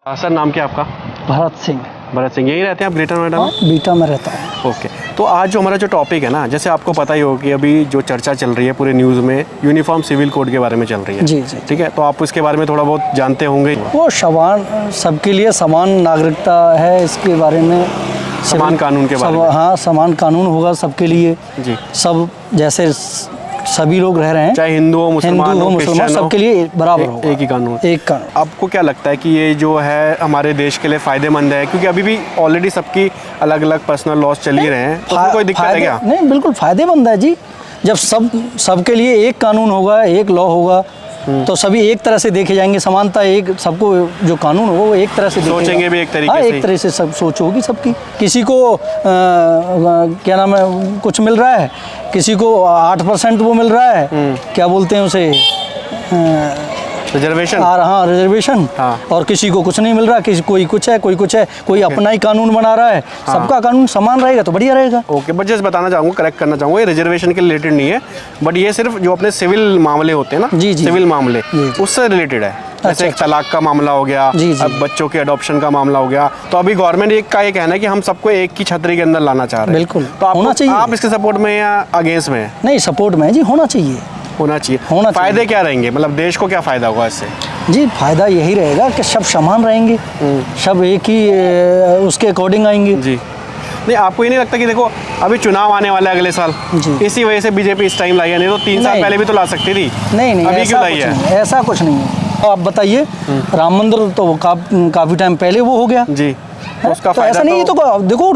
Sir नाम क्या है आपका? भरत सिंह। भरत सिंह, यहीं रहते हैं आप ग्रेटर नोएडा में? बीटा में रहता है। ओके, तो आज जो हमारा जो टॉपिक है ना, जैसे आपको पता ही होगा कि अभी जो चर्चा चल रही है पूरे न्यूज़ में यूनिफॉर्म सिविल कोड के बारे में चल रही है। जी जी। ठीक है, तो आप इसके बारे में थोड़ा बहुत जानते होंगे। वो समान सबके लिए समान नागरिकता है, इसके बारे में समान कानून के बारे में। हाँ, समान कानून होगा सबके लिए। जी। सब जैसे सभी लोग रह रहे हैं, चाहे हिंदू हो, मुसलमान हो, क्रिश्चियन हो, सबके लिए बराबर होगा। एक ही कानून। एक कानून। आपको क्या लगता है कि ये जो है हमारे देश के लिए फ़ायदेमंद है? क्योंकि अभी भी ऑलरेडी सबकी अलग अलग पर्सनल लॉज चल ही रहे हैं, तो उसमें कोई दिक्कत है क्या? नहीं, बिल्कुल फ़ायदेमंद है जी। जब सबके लिए एक कानून होगा, एक लॉ होगा, तो सभी एक तरह से देखे जाएंगे। समानता, एक सबको जो कानून होगा वो एक तरह से सोचेंगे भी एक तरीके से। से। एक तरह से सब सोच होगी सबकी। किसी को क्या नाम है, कुछ मिल रहा है, किसी को 8% वो मिल रहा है, क्या बोलते हैं उसे, रिजर्वेशन। हाँ, रिजर्वेशन। हाँ। और किसी को कुछ नहीं मिल रहा, किसी कोई कुछ है, कोई कुछ है, कोई अपना ही कानून बना रहा है। हाँ। सबका कानून समान रहेगा तो बढ़िया रहेगा। ओके, बट जस्ट बताना चाहूँगा, करेक्ट करना चाहूँगा, ये रिजर्वेशन के रिलेटेड नहीं है, बट ये सिर्फ जो अपने सिविल मामले होते हैं ना, जी, जी, सिविल मामले, जी, जी। उससे रिलेटेड है। जैसे एक अच्छा। तलाक का मामला हो गया, जी, जी। अब बच्चों के अडॉप्शन का मामला हो गया, तो अभी गवर्नमेंट एक का ये कहना है कि हम सबको एक की छतरी के अंदर लाना चाह रहे हैं। बिल्कुल, तो होना चाहिए। आप इसके सपोर्ट में या अगेंस्ट में हैं? नहीं, सपोर्ट में है जी, होना चाहिए। होना चाहिए। होना चाहिए। फायदे क्या रहेंगे, मतलब देश को क्या फायदा होगा इससे? जी, फायदा यही रहेगा कि सब समान रहेंगे, सब एक ही उसके अकॉर्डिंग आएंगे। जी। नहीं, आपको ये नहीं लगता कि देखो अभी चुनाव आने वाला है अगले साल, जी। इसी वजह से बीजेपी इस टाइम लाई है, नहीं तो 3 साल नहीं। पहले भी तो ला सकती थी। नहीं, अभी ऐसा क्यों लाई कुछ है? नहीं, ऐसा कुछ नहीं है। आप बताइए, राम मंदिर तो काफ़ी टाइम पहले वो हो गया। जी, है? उसका तो फायदा ऐसा नहीं है, तो देखो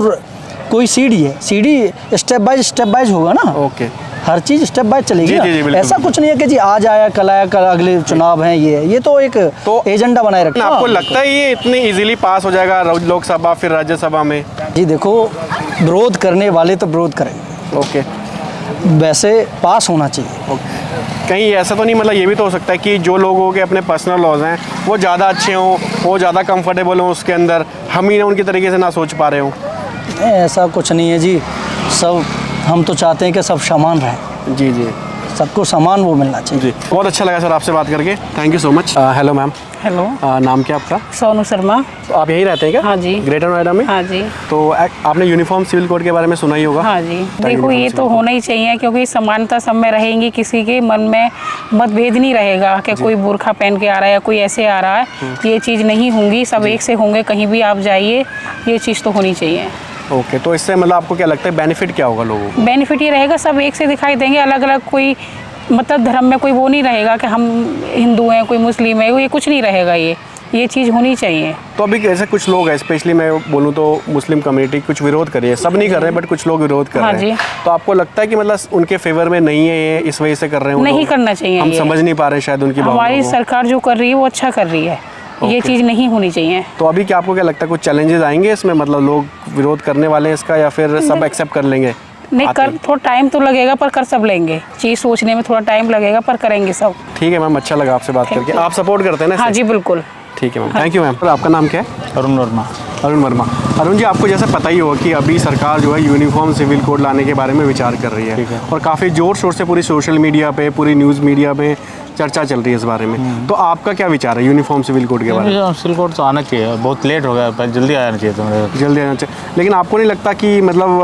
कोई सीढ़ी है, सीढ़ी स्टेप बाय होगा ना। Okay. Her cheese step by चलेगी जी, ना। जी, जी, बिल्कुल, ऐसा कुछ नहीं है कि जी आज आया कल आया, कल अगले चुनाव हैं, ये तो एक एजेंडा बनाए रखा। आपको लगता है ये इतनी इजीली पास हो जाएगा लोकसभा फिर राज्यसभा में? जी देखो, विरोध करने वाले तो विरोध करेंगे, ओके। वैसे पास होना चाहिए। कहीं ऐसा तो नहीं, मतलब ये भी तो हो सकता है कि जो लोगों के अपने पर्सनल लॉज हैं वो ज़्यादा अच्छे हों, वो ज़्यादा कंफर्टेबल हों उसके अंदर, हम ही उनकी तरीके से ना सोच पा रहे हों? नहीं, ऐसा कुछ नहीं है जी। सब हम तो चाहते हैं कि सब समान रहें, जी जी सबको समान वो मिलना चाहिए। जी। बहुत अच्छा लगा सर आपसे बात करके, thank you so much. Hello ma'am. Hello, नाम क्या आपका? सोनू शर्मा। तो आप यहीं रहते हैं क्या? हाँ जी। ग्रेटर नोएडा में? हाँ जी। तो आपने यूनिफॉर्म सिविल कोड के बारे में सुना ही होगा। हाँ जी। देखो, ये तो होना ही चाहिए, क्योंकि समानता सब में रहेंगी, किसी के मन में मतभेद नहीं रहेगा कि कोई बुर्खा पहन के आ रहा है या कोई ऐसे आ रहा है, ये चीज़ नहीं होंगी, सब एक से होंगे, कहीं भी आप जाइए, ये चीज़ तो होनी चाहिए। ओके, तो इससे मतलब आपको क्या लगता है बेनिफिट क्या होगा लोगों को? बेनिफिट ये रहेगा, सब एक से दिखाई देंगे, अलग अलग कोई मतलब धर्म में कोई वो नहीं रहेगा कि हम हिंदू हैं, कोई मुस्लिम है, ये कुछ नहीं रहेगा। ये चीज़ होनी चाहिए। तो अभी ऐसे कुछ लोग हैं, स्पेशली मैं बोलूँ तो मुस्लिम कम्युनिटी कुछ विरोध कर रही है, सब नहीं कर रहे हैं बट कुछ लोग विरोध कर हाँ रहे हैं। जी। तो आपको लगता है कि मतलब उनके फेवर में नहीं है ये, इस वजह से कर रहे हैं? नहीं करना चाहिए, हम ये समझ नहीं पा रहे शायद उनकी भावनाओं हमारी को। सरकार जो कर रही है वो अच्छा कर रही है, ये चीज़ नहीं होनी चाहिए। तो अभी क्या आपको क्या लगता है कुछ चैलेंजेस आएंगे इसमें, मतलब लोग विरोध करने वाले हैं इसका, या फिर सब एक्सेप्ट कर लेंगे? नहीं कर, थोड़ा टाइम तो लगेगा पर कर सब लेंगे। चीज़ सोचने में थोड़ा टाइम लगेगा पर करेंगे सब। ठीक है मैम, अच्छा लगा आपसे बात करके। आप सपोर्ट करते हैं ना? हाँ जी, बिल्कुल। ठीक है मैम, थैंक यू मैम। तो आपका नाम क्या है? अरुण वर्मा। अरुण वर्मा। अरुण जी, आपको जैसे पता ही होगा कि अभी सरकार जो है यूनिफॉर्म सिविल कोड लाने के बारे में विचार कर रही है, और काफ़ी ज़ोर शोर से पूरी सोशल मीडिया पे, पूरी न्यूज़ मीडिया पे चर्चा चल रही है इस बारे में। तो आपका क्या विचार है यूनिफॉर्म सिविल कोड के बारे में? सिविल कोड तो आना चाहिए, बहुत लेट हो गया, पर जल्दी आना चाहिए। तो जल्दी आना चाहिए, लेकिन आपको नहीं लगता कि मतलब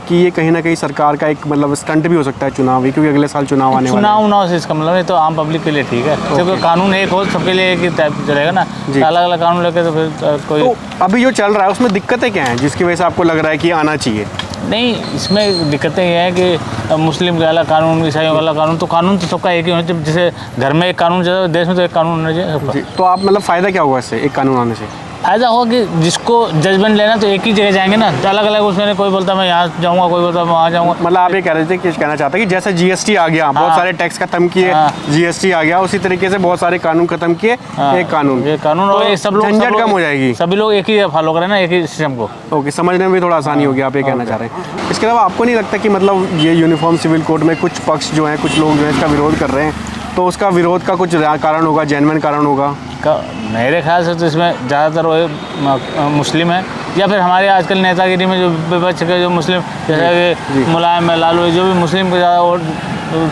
कि ये कहीं ना कहीं सरकार का एक मतलब स्टंट भी हो सकता है चुनावी, क्योंकि अगले साल चुनाव आने वाले हैं? चुनाव से इसका मतलब है तो आम पब्लिक के लिए ठीक है, क्योंकि कानून एक हो सबके लिए एक ही टाइप चलेगा ना। अलग अलग कानून लेके तो फिर कोई तो अभी जो चल रहा है उसमें दिक्कतें क्या हैं जिसकी वजह से आपको लग रहा है कि आना चाहिए? नहीं, इसमें दिक्कतें ये हैं कि मुस्लिम का अलग कानून, ईसाइयों का अलग कानून, तो कानून तो सबका एक ही होना चाहिए। जैसे घर में एक कानून चलता है, देश में तो एक कानून होना चाहिए सबका। तो आप मतलब फ़ायदा क्या होगा इससे, एक कानून आने से? फायदा होगा कि जिसको जजमेंट लेना तो एक ही जगह जाएंगे ना, तो अलग अलग उसमें कोई बोलता मैं यहाँ जाऊँगा, कोई बोलता मैं वहाँ जाऊँगा। मतलब आप ये कह रहे थे कि कहना चाहते हैं कि जैसे जीएसटी आ गया, बहुत सारे टैक्स खत्म किए, जीएसटी आ गया, उसी तरीके से बहुत सारे कानून खत्म किए, एक कानून, ये कानून और ये सब लोग झंझट कम हो जाएगी, सभी लोग एक ही फॉलो करें ना, एक ही सिस्टम को। ओके, समझने में भी थोड़ा आसानी होगी, आप ये कहना चाह रहे हैं। इसके अलावा आपको नहीं लगता कि मतलब ये यूनिफॉर्म सिविल कोड में कुछ पक्ष जो हैं, कुछ लोग जो है इसका विरोध कर रहे हैं, तो उसका विरोध का कुछ कारण होगा, जेन्युइन कारण होगा? मेरे ख्याल से तो इसमें ज़्यादातर वो मुस्लिम है, या फिर हमारे आजकल नेतागिरी में जो विपक्ष के जो मुस्लिम, जैसे कि मुलायम है, लालू, जो भी मुस्लिम को ज़्यादा और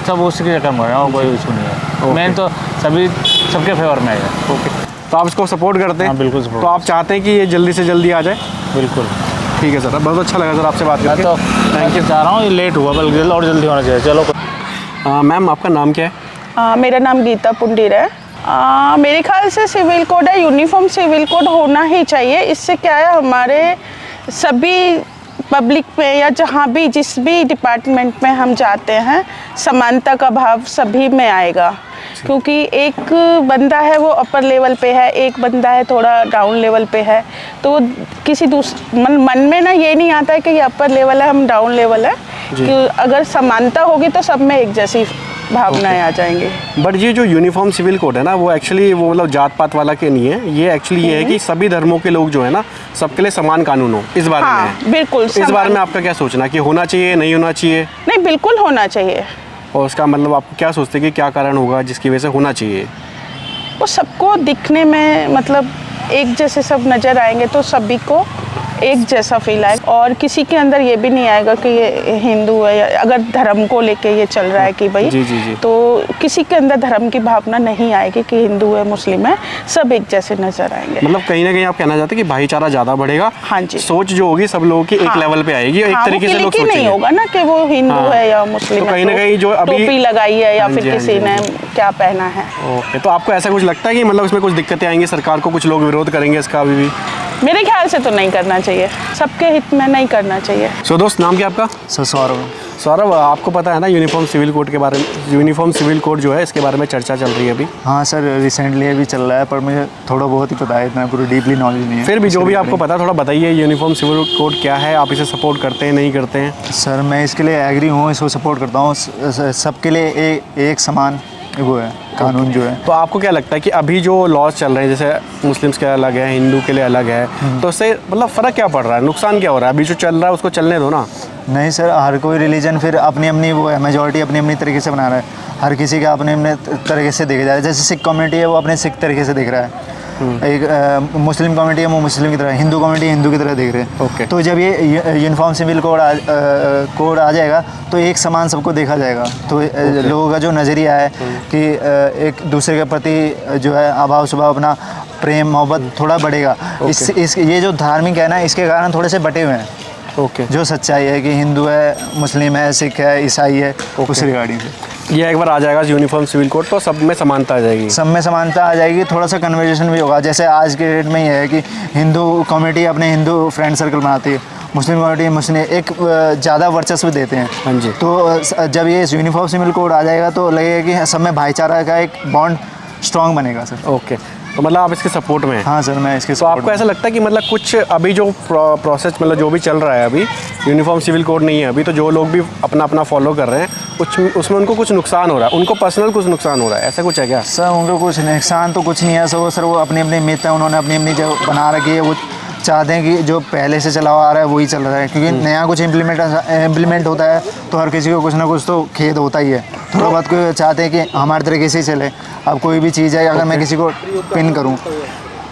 सब उसी के चक्कर में है, और कोई इशू नहीं है। मेन तो सबके फेवर में है। ओके, तो आप इसको सपोर्ट करते हैं? हाँ, बिल्कुल support। तो आप चाहते हैं कि ये जल्दी से जल्दी आ जाए? बिल्कुल। ठीक है सर, बहुत अच्छा लगा सर आपसे बात मैं करके। तो थैंक यू चाह रहा हूँ, ये लेट हुआ बल्कि और जल्दी होना चाहिए। चलो मैम आपका नाम क्या है? मेरा नाम गीता पुंडीर है। मेरे ख्याल से सिविल कोड है, यूनिफॉर्म सिविल कोड होना ही चाहिए। इससे क्या है, हमारे सभी पब्लिक में या जहाँ भी जिस भी डिपार्टमेंट में हम जाते हैं, समानता का भाव सभी में आएगा। क्योंकि एक बंदा है वो अपर लेवल पे है, एक बंदा है थोड़ा डाउन लेवल पे है, तो किसी मन में ना ये नहीं आता है कि ये अपर लेवल है, हम डाउन लेवल है। कि अगर समानता होगी तो सब में एक जैसी भावनाएं आ जाएंगी। बट ये जो यूनिफॉर्म सिविल कोड है ना, वो एक्चुअली वो मतलब जात पात वाला के नहीं है, ये एक्चुअली ये है कि सभी धर्मों के लोग जो है ना, सबके लिए समान कानून हो, इस बारे में है। बिल्कुल। इस बारे में आपका क्या सोचना कि होना चाहिए, नहीं होना चाहिए? नहीं, बिल्कुल होना चाहिए। और उसका मतलब आप क्या सोचते हैं कि क्या कारण होगा जिसकी वजह से होना चाहिए? वो सबको दिखने में मतलब एक जैसे सब नज़र आएंगे तो सभी को एक जैसा फील आएगा, और किसी के अंदर ये भी नहीं आएगा कि ये हिंदू है, या अगर धर्म को लेके ये चल रहा है कि भाई जी। तो किसी के अंदर धर्म की भावना नहीं आएगी कि हिंदू है मुस्लिम है, सब एक जैसे नजर आएंगे। मतलब कहीं ना कहीं आप कहना चाहते हैं कि भाईचारा ज़्यादा बढ़ेगा। हाँ जी। सोच जो होगी सब लोगों की एक लेवल पे आएगी, एक तरीके से लोग नहीं सोचेंगे। होगा ना कि वो हिंदू है या मुस्लिम तो है, कहीं ना कहीं जो अभी टोपी लगाई है या हाँ फिर जी, हाँ किसी जी, ने हाँ जी। क्या पहना है। ओके, तो आपको ऐसा कुछ लगता है कि मतलब इसमें कुछ दिक्कतें आएंगी, सरकार को कुछ लोग विरोध करेंगे इसका अभी भी? मेरे ख्याल से तो नहीं करना चाहिए, सबके हित में नहीं करना चाहिए। सो दोस्त, नाम क्या आपका? सर सौरभ। सौरभ, आपको पता है ना यूनिफॉर्म सिविल कोड के बारे में? यूनिफॉर्म सिविल कोड जो है इसके बारे में चर्चा चल रही है अभी। हाँ सर, रिसेंटली अभी चल रहा है, पर मुझे थोड़ा बहुत ही पता है, इतना पूरी डीपली नॉलेज नहीं है। फिर भी जो भी आपको पता है थोड़ा बताइए, यूनिफॉर्म सिविल कोड क्या है, आप इसे सपोर्ट करते हैं, नहीं करते हैं? सर मैं इसके लिए एग्री हूँ, इसको सपोर्ट करता हूँ। सबके लिए एक समान वो है कानून जो है। तो आपको क्या लगता है कि अभी जो लॉज चल रहे हैं, जैसे मुस्लिम्स के अलग है, हिंदू के लिए अलग है, तो इससे मतलब फ़र्क क्या पड़ रहा है, नुकसान क्या हो रहा है? अभी जो चल रहा है उसको चलने दो ना। नहीं सर, हर कोई रिलीजन फिर अपनी अपनी वो है, मेजॉरिटी अपनी अपनी तरीके से बना रहा है, हर किसी का अपने अपने तरीके से देखा जा रहा है। जैसे सिख कम्युनिटी है वो अपने सिख तरीके से देख रहा है, एक मुस्लिम कम्युनिटी है वो मुस्लिम की तरह, हिंदू कम्युनिटी हिंदू की तरह देख रहे हैं। ओके। तो जब ये यूनिफॉर्म सिविल कोड आ जाएगा तो एक समान सबको देखा जाएगा, तो लोगों का जो नज़रिया है कि एक दूसरे के प्रति जो है अभाव स्वभाव अपना प्रेम मोहब्बत थोड़ा बढ़ेगा। इस ये जो धार्मिक है ना, इसके कारण थोड़े से बटे हुए हैं। ओके। जो सच्चाई है कि हिंदू है, मुस्लिम है, सिख है, ईसाई है, उस रिगार्डिंग से ये एक बार आ जाएगा यूनिफॉर्म सिविल कोड तो सब में समानता आ जाएगी। सब में समानता आ जाएगी, थोड़ा सा कन्वर्जेशन भी होगा। जैसे आज के डेट में ये है कि हिंदू कम्युनिटी अपने हिंदू फ्रेंड सर्कल बनाती है, मुस्लिम कम्युनिटी मुस्लिम एक ज़्यादा वर्चस्व देते हैं। हाँ जी। तो जब ये यूनिफॉर्म सिविल कोड आ जाएगा तो लगेगा कि सब में भाईचारा का एक बॉन्ड स्ट्रॉन्ग बनेगा सर। ओके, तो मतलब आप इसके सपोर्ट में हैं? हाँ सर, मैं इसके तो आपको ऐसा लगता है कि मतलब कुछ अभी जो प्रोसेस मतलब जो भी चल रहा है अभी, यूनिफॉर्म सिविल कोड नहीं है अभी, तो जो लोग भी अपना अपना फॉलो कर रहे हैं उसमें उनको कुछ नुकसान हो रहा है, उनको पर्सनल कुछ नुकसान हो रहा है, ऐसा कुछ है क्या? सर उनको कुछ नुकसान तो कुछ नहीं है सर वो अपनी अपनी मित है, उन्होंने अपनी अपनी जो बना रखी है, वो चाहते हैं कि जो पहले से चला आ रहा है वही चल रहा है। क्योंकि नया कुछ इम्प्लीमेंट होता है तो हर किसी को कुछ ना कुछ तो खेद होता ही है, थोड़ा बहुत को चाहते हैं कि हमारे तरीके से ही चले। अब कोई भी चीज़ है, अगर मैं किसी को पिन करूँ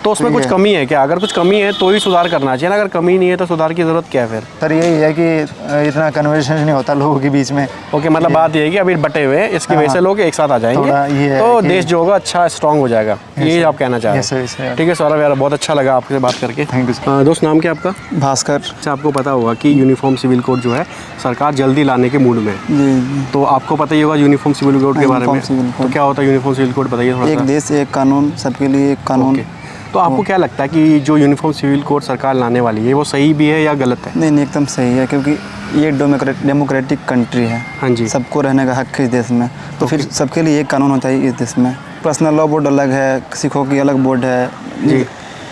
तो उसमें कुछ कमी है क्या? अगर कुछ कमी है तो ही सुधार करना चाहिए ना, अगर कमी नहीं है तो सुधार की ज़रूरत क्या है फिर? सर यही है कि इतना कन्वर्सेशन नहीं होता लोगों के बीच में। ओके, मतलब बात ये है कि अभी बटे हुए हैं, इसकी वजह से लोग एक साथ आ थोड़ा ये जाएंगे है तो कि- देश जो होगा अच्छा स्ट्रांग हो जाएगा, ये आप कहना चाह रहे Yes, sir, हैं? yes, ठीक है सौरभ यार, बहुत अच्छा लगा आपसे बात करके। Thank you sir. दोस्त, नाम क्या आपका? भास्कर। अच्छा, आपको पता होगा कि यूनिफॉर्म सिविल कोड जो है सरकार जल्दी लाने के मूड में है। जी। तो आपको पता ही होगा यूनिफॉर्म सिविल कोड के बारे में। Uniform civil code. तो क्या होता है यूनिफॉर्म सिविल कोड, बताइए थोड़ा एक सा। देश एक कानून, सबके लिए एक कानून। ओके। तो आपको क्या लगता है कि जो यूनिफॉर्म सिविल कोड सरकार लाने वाली है वो सही भी है या गलत है? नहीं, एकदम सही है, क्योंकि ये डेमोक्रेटिक कंट्री है। हाँ जी। सबको रहने का हक है इस देश में, तो फिर सबके लिए एक कानून होता है इस देश में। पर्सनल लॉ बोर्ड अलग है, सिखों की अलग बोर्ड है जी।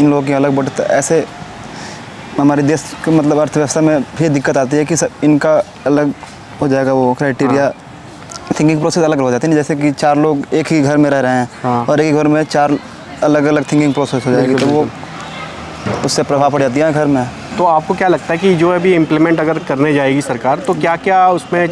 इन लोगों की अलग बोर्ड। तो ऐसे हमारे देश के मतलब अर्थव्यवस्था में फिर दिक्कत आती है कि सब इनका अलग हो जाएगा, वो क्राइटेरिया थिंकिंग प्रोसेस अलग हो जाती है। जैसे कि 4 लोग एक ही घर में रह रहे हैं हाँ। और एक ही घर में 4 अलग अलग थिंकिंग प्रोसेस हो जाएगी, तो वो उससे प्रभाव पड़ जाती है घर में। तो आपको क्या लगता है कि जो अभी इम्प्लीमेंट अगर करने जाएगी सरकार तो क्या क्या उसमें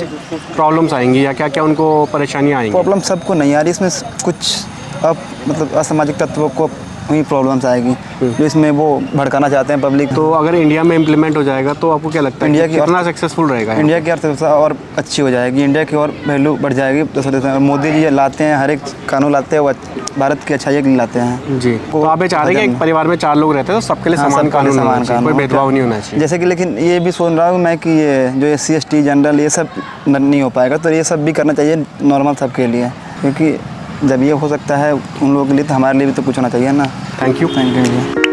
प्रॉब्लम्स आएंगी या क्या क्या उनको परेशानियाँ आएंगी? प्रॉब्लम सबको नहीं आ रही, इसमें कुछ अब मतलब असामाजिक तत्वों को वही प्रॉब्लम्स आएगी जो इसमें वो भड़काना चाहते हैं पब्लिक। तो अगर इंडिया में इम्प्लीमेंट हो जाएगा तो आपको क्या लगता है इंडिया कि की कितना सक्सेसफुल रहेगा? इंडिया की अर्थव्यवस्था और अच्छी हो जाएगी, इंडिया की और वैल्यू बढ़ जाएगी। तो मोदी जी लाते हैं, हर एक कानून लाते हैं, वो भारत की अच्छाई के लिए लाते हैं जी। तो आप ये चाह रहे हैं कि एक परिवार में 4 लोग रहते हैं तो सबके लिए हाँ, समान सबके लिए कानून होना समान चाहिए, कोई कानून। भेदभाव नहीं होना चाहिए। जैसे कि लेकिन ये भी सुन रहा हूँ मैं कि ये जो SC ST जनरल ये सब नहीं हो पाएगा, तो ये सब भी करना चाहिए नॉर्मल सबके लिए, क्योंकि जब ये हो सकता है उन लोगों के लिए तो हमारे लिए भी तो कुछ होना चाहिए ना। Thank you. Thank you.